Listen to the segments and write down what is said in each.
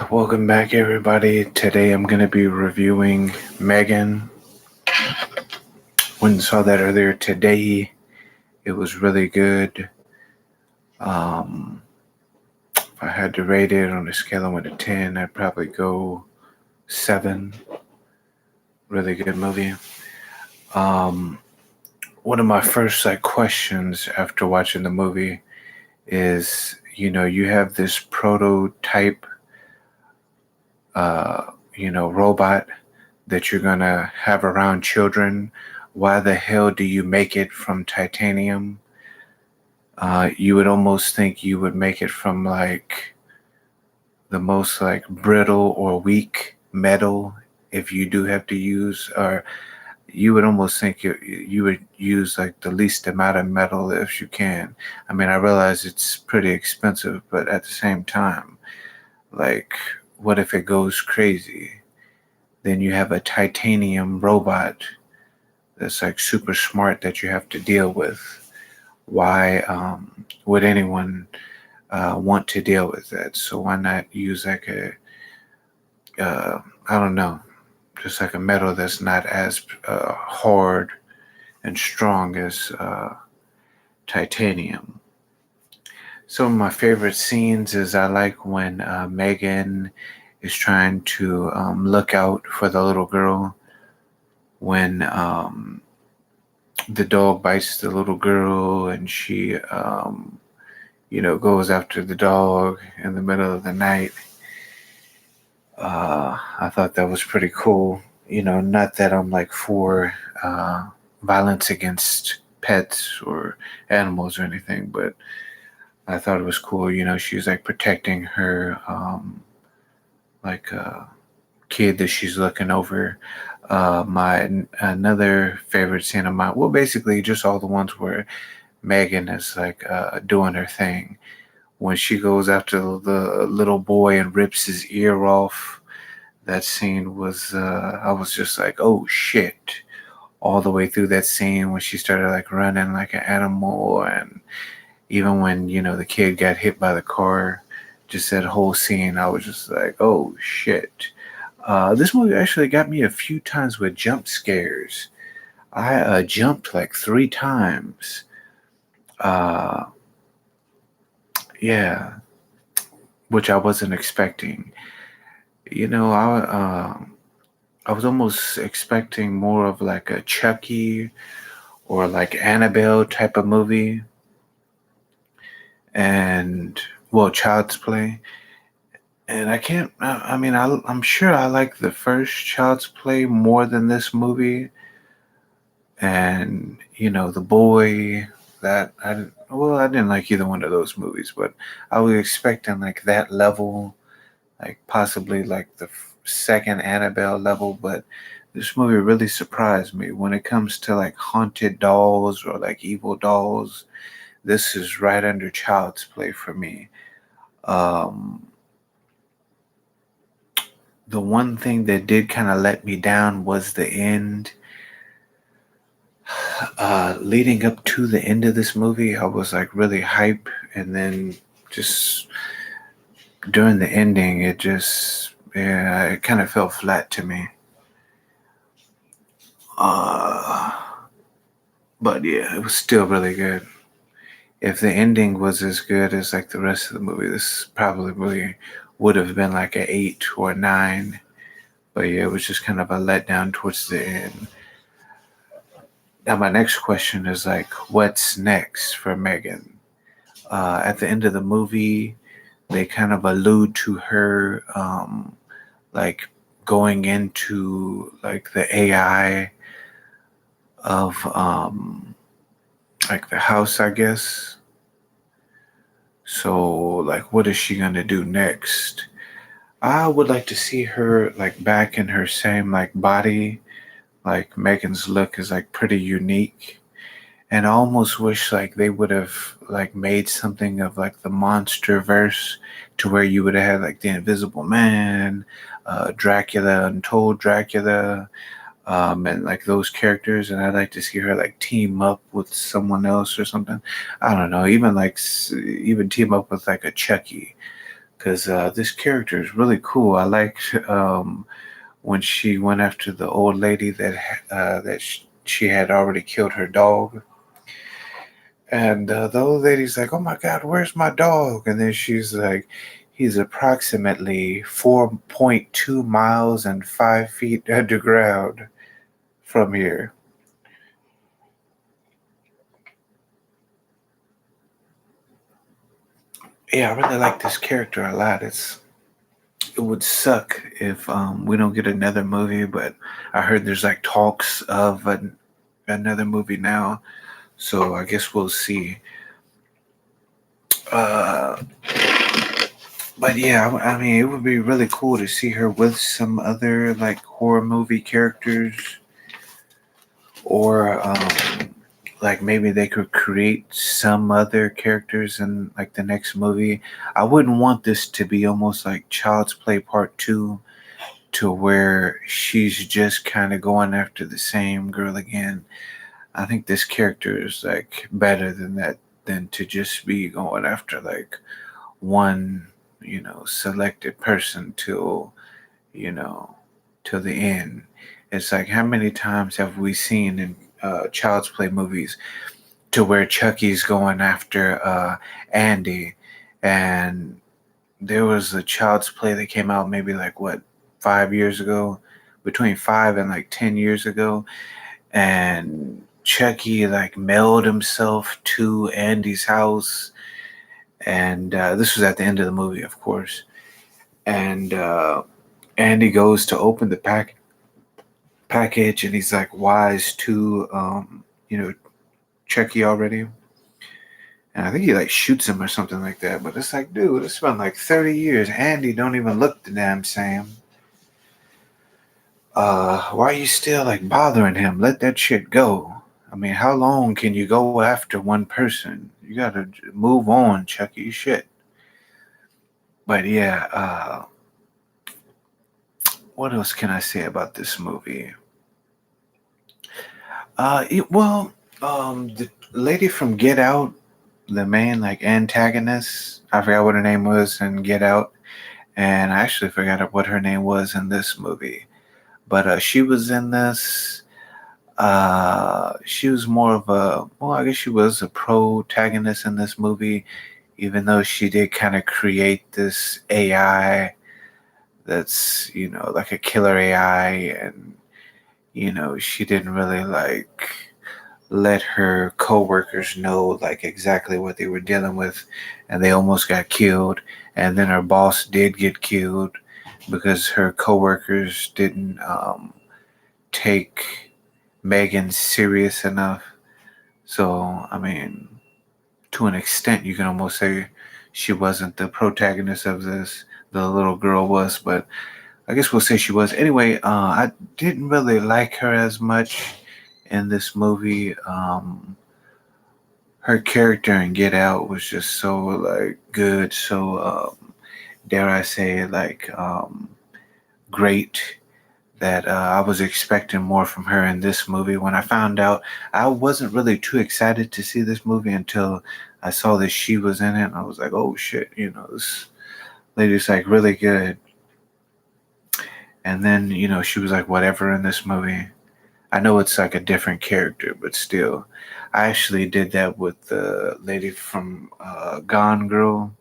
Welcome back, everybody. Today I'm going to be reviewing M3GAN. Went and saw that earlier today. It was really good. If I had to rate it on a scale of 1 to 10, I'd probably go 7. Really good movie. One of my first questions after watching the movie is, you have this prototype, robot that you're going to have around children. Why the hell do you make it from titanium? You would almost think you would make it from like the most like brittle or weak metal if you do have to use, or you would almost think you would use like the least amount of metal if you can. I mean, I realize it's pretty expensive, but at the same time, like, what if it goes crazy? Then you have a titanium robot that's like super smart that you have to deal with. Why would anyone want to deal with that? So why not use like I don't know, just like a metal that's not as hard and strong as titanium. Some of my favorite scenes is I like when M3GAN is trying to look out for the little girl when the dog bites the little girl and she goes after the dog in the middle of the night. I thought that was pretty cool. Not that I'm like for violence against pets or animals or anything, but I thought it was cool. She was like protecting her kid that she's looking over. Another favorite scene of mine, well, basically just all the ones where M3GAN is like doing her thing. When she goes after the little boy and rips his ear off, that scene was, I was just like, oh shit. All the way through that scene when she started like running like an animal, and even when, the kid got hit by the car, just that whole scene, I was just like, oh shit. This movie actually got me a few times with jump scares. I jumped like 3 times. Yeah, which I wasn't expecting. I was almost expecting more of like a Chucky or like Annabelle type of movie, and well, Child's Play. And I can't. I'm sure I like the first Child's Play more than this movie. And the boy that I didn't like either one of those movies, but I was expecting like that level, like possibly like the second Annabelle level. But this movie really surprised me when it comes to like haunted dolls or like evil dolls. This is right under Child's Play for me. The one thing that did kind of let me down was the end. Leading up to the end of this movie, I was like really hype, and then just during the ending, it kind of fell flat to me. But yeah, it was still really good. If the ending was as good as like the rest of the movie, this probably really would have been like an 8 or a 9. But yeah, it was just kind of a letdown towards the end. Now my next question is like, what's next for M3GAN? At the end of the movie, they kind of allude to her like going into like the AI of like the house, I guess. So like, what is she gonna do next? I would like to see her like back in her same like body. Like M3GAN's look is like pretty unique. And I almost wish like they would have like made something of like the monster verse, to where you would have had like the Invisible Man, Dracula, Untold Dracula, and like those characters. And I'd like to see her like team up with someone else or something. I don't know, even team up with like a Chucky. because this character is really cool. I liked when she went after the old lady that she had already killed her dog, and the old lady's like, "Oh my God, where's my dog?" And then she's like, "He's approximately 4.2 miles and 5 feet underground from here." Yeah, I really like this character a lot. It would suck if we don't get another movie, but I heard there's like talks of another movie now, so I guess we'll see. Uh, but yeah, I mean, it would be really cool to see her with some other like horror movie characters, or like maybe they could create some other characters in like the next movie. I wouldn't want this to be almost like Child's Play Part 2, to where she's just kind of going after the same girl again. I think this character is like better than that, than to just be going after like one, selected person till, you know, till the end. It's like, how many times have we seen in Child's Play movies to where Chucky's going after Andy, and there was a Child's Play that came out maybe like what, 5 years ago, between 5 and like 10 years ago, and Chucky like mailed himself to Andy's house, and this was at the end of the movie, of course, and Andy goes to open the package, and he's like wise to Chucky already. And I think he like shoots him or something like that. But it's like, dude, it's been like 30 years. Andy don't even look the damn same. Why are you still like bothering him? Let that shit go. I mean, how long can you go after one person? You gotta move on, Chucky. Shit. But yeah, what else can I say about this movie? Well, the lady from Get Out, the main like antagonist, I forgot what her name was in Get Out, and I actually forgot what her name was in this movie. But she was in this. She was more of a, well, I guess she was a protagonist in this movie, even though she did kind of create this AI that's, like a killer AI, and, she didn't really like let her coworkers know like exactly what they were dealing with, and they almost got killed. And then her boss did get killed because her coworkers didn't take Megan serious enough. So, I mean, to an extent, you can almost say she wasn't the protagonist of this. The little girl was, but I guess we'll say she was. Anyway, I didn't really like her as much in this movie. Her character in Get Out was just so like good, so dare I say like great, that I was expecting more from her in this movie. When I found out, I wasn't really too excited to see this movie until I saw that she was in it. And I was like, oh shit, this lady's like really good. And then, she was like whatever in this movie. I know it's like a different character, but still. I actually did that with the lady from Gone Girl,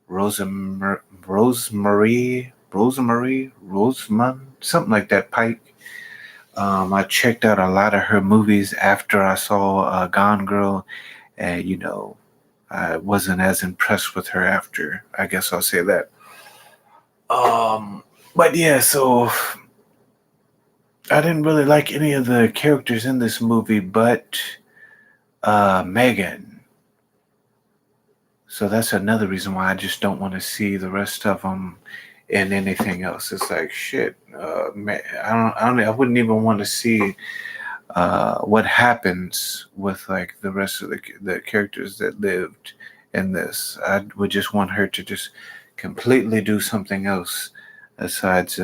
Rosemary, something like that, Pike. I checked out a lot of her movies after I saw Gone Girl, and I wasn't as impressed with her after. I guess I'll say that. But yeah, so I didn't really like any of the characters in this movie, but M3GAN. So that's another reason why I just don't want to see the rest of them in anything else. It's like shit. I wouldn't even want to see what happens with like the rest of the characters that lived in this. I would just want her to just completely do something else besides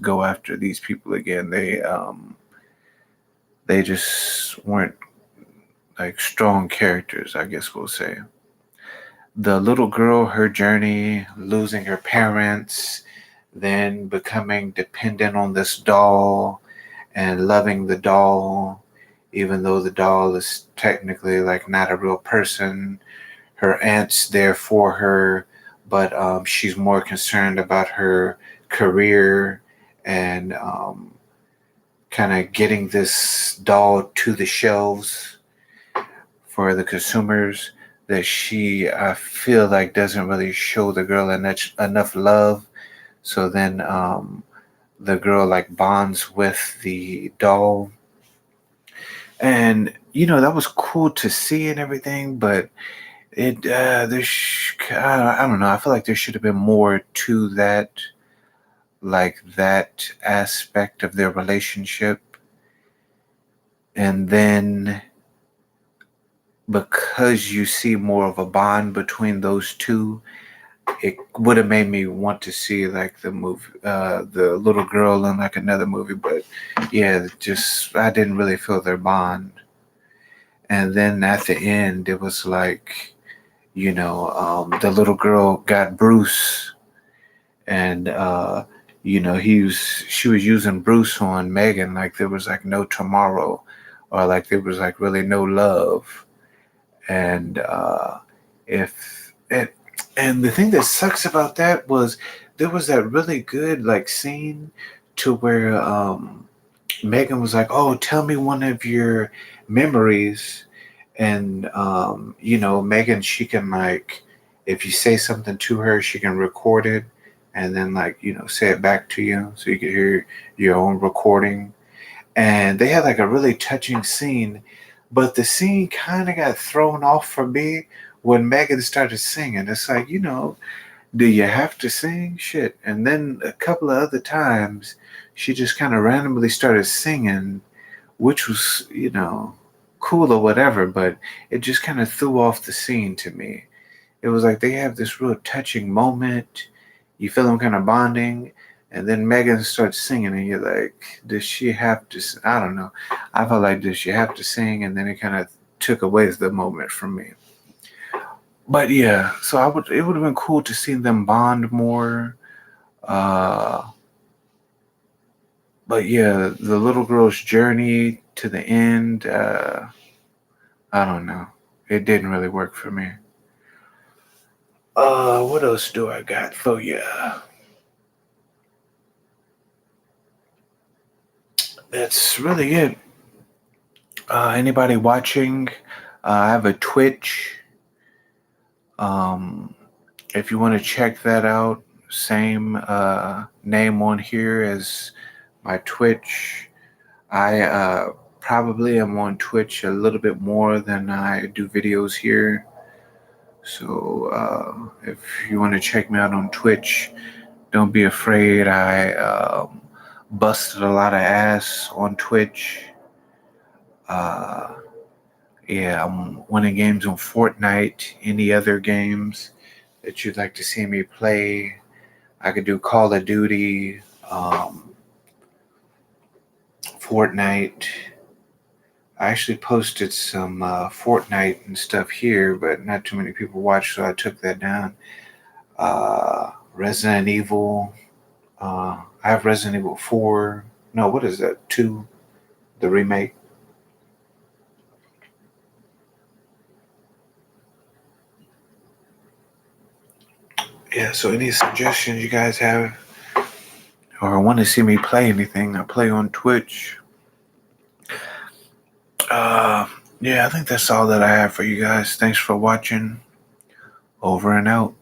go after these people again. They just weren't like strong characters, I guess we'll say. the little girl, her journey, losing her parents, then becoming dependent on this doll and loving the doll, even though the doll is technically like not a real person. Her aunt's there for her, but she's more concerned about her career and kind of getting this doll to the shelves for the consumers that she, I feel like, doesn't really show the girl enough love. So then the girl like bonds with the doll. And, that was cool to see and everything, but I don't know. I feel like there should have been more to that, like that aspect of their relationship. And then because you see more of a bond between those two, it would have made me want to see like the movie, the little girl in like another movie. But yeah, just I didn't really feel their bond. And then at the end, it was like, the little girl got Bruce, and she was using Bruce on Megan like there was like no tomorrow, or like there was like really no love. And if it and the thing that sucks about that was there was that really good like scene to where Megan was like, "Oh, tell me one of your memories," and Megan, she can like, if you say something to her, she can record it and then like say it back to you so you can hear your own recording. And they had like a really touching scene, but the scene kind of got thrown off for me when Megan started singing. It's like, do you have to sing? Shit. And then a couple of other times, she just kind of randomly started singing, which was, cool or whatever, but it just kind of threw off the scene to me. It was like they have this real touching moment. You feel them kind of bonding, and then Megan starts singing, and you're like, does she have to? I don't know. I felt like, does she have to sing? And then it kind of took away the moment from me. But yeah, so it would have been cool to see them bond more. Uh, but yeah, the little girl's journey to the end, I don't know. It didn't really work for me. What else do I got for you? That's really it. Anybody watching? I have a Twitch. Um, if you want to check that out, same name on here as my Twitch. I probably am on Twitch a little bit more than I do videos here. So if you want to check me out on Twitch, don't be afraid. I busted a lot of ass on Twitch. Uh, yeah, I'm winning games on Fortnite. Any other games that you'd like to see me play? I could do Call of Duty, Fortnite. I actually posted some Fortnite and stuff here, but not too many people watched, so I took that down. Resident Evil. I have Resident Evil 4. No, what is that? 2, the remake. Yeah, so any suggestions you guys have or want to see me play anything, I play on Twitch. Yeah, I think that's all that I have for you guys. Thanks for watching. Over and out.